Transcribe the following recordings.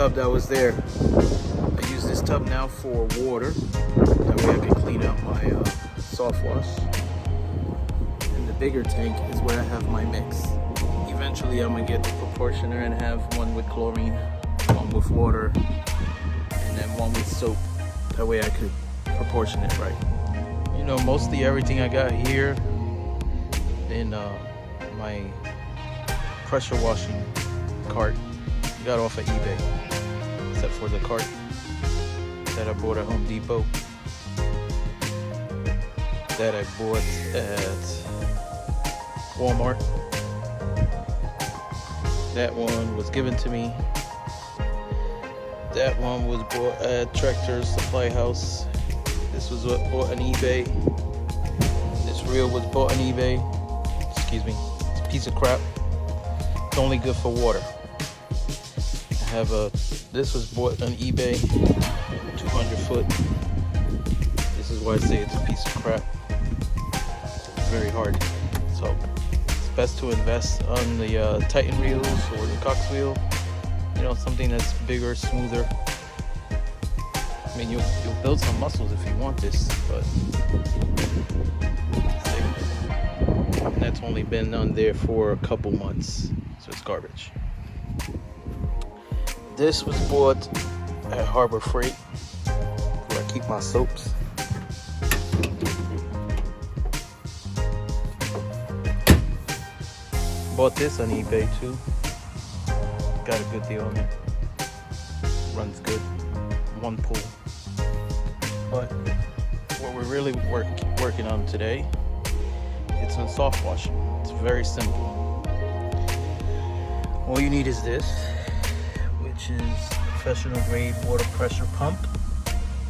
tub that was there. I use this tub now for water. That way I can clean out my soft wash. And the bigger tank is where I have my mix. Eventually I'm gonna get the proportioner and have one with chlorine, one with water, and then one with soap. That way I could proportion it right. You know, mostly everything I got here in my pressure washing cart got off of eBay, except for the cart that I bought at Home Depot, that I bought at Walmart. That one was given to me. That one was bought at Tractor Supply House. This was what bought on eBay. This reel was bought on eBay. Excuse me. It's a piece of crap. It's only good for water. I have this was bought on eBay, 200 foot. This is why I say it's a piece of crap. It's very hard. So it's best to invest on the Titan reels or the Cox wheel. You know, something that's bigger, smoother. I mean, you'll build some muscles if you want this, but that's only been on there for a couple months, so it's garbage. This was bought at Harbor Freight, where I keep my soaps. Bought this on eBay too. Got a good deal on it. Runs good. One pull. But what we're really working on today, it's on soft washing. It's very simple. All you need is this, which is professional grade water pressure pump.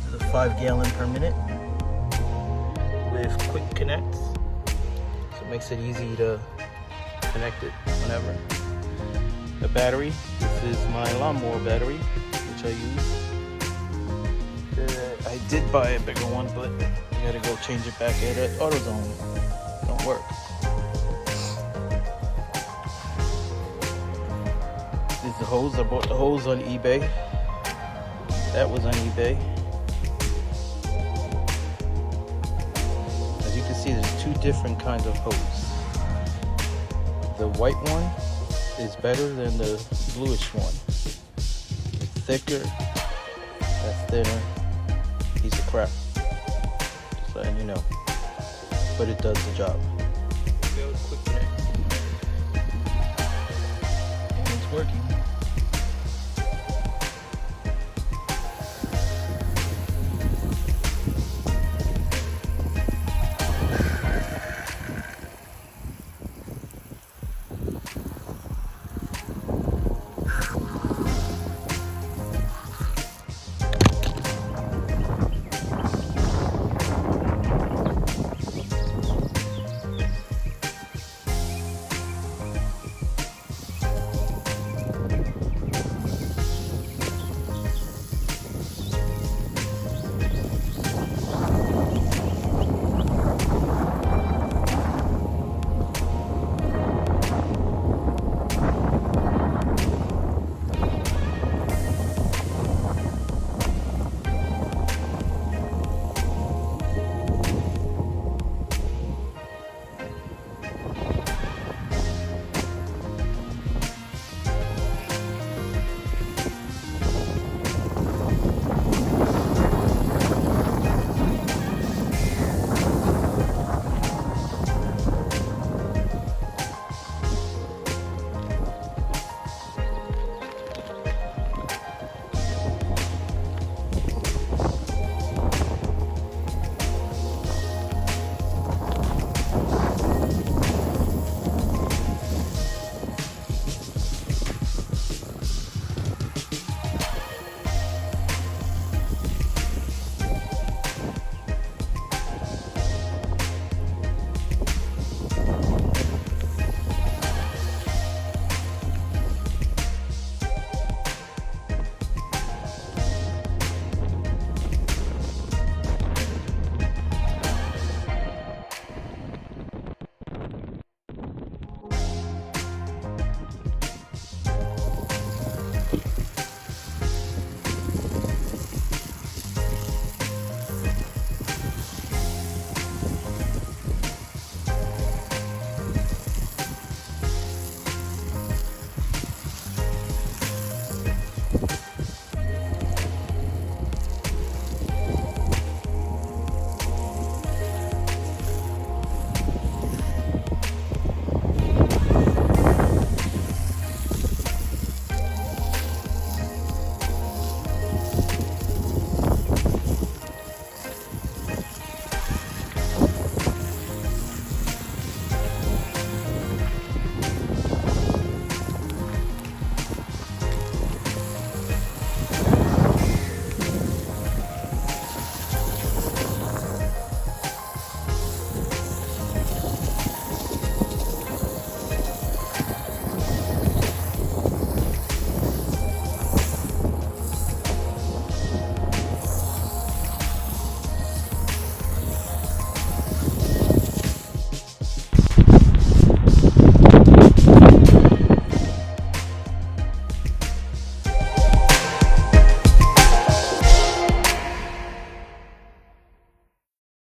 This is a 5 gallon per minute with quick connects. So it makes it easy to connect it whenever. The battery, this is my lawnmower battery, which I use. I did buy a bigger one, but I gotta go change it back at AutoZone. Don't work. This is the hose. I bought the hose on eBay. That was on eBay. As you can see, there's two different kinds of hose. The white one is better than the bluish one. It's thicker, that's thinner. Piece of crap. Just letting you know. But it does the job.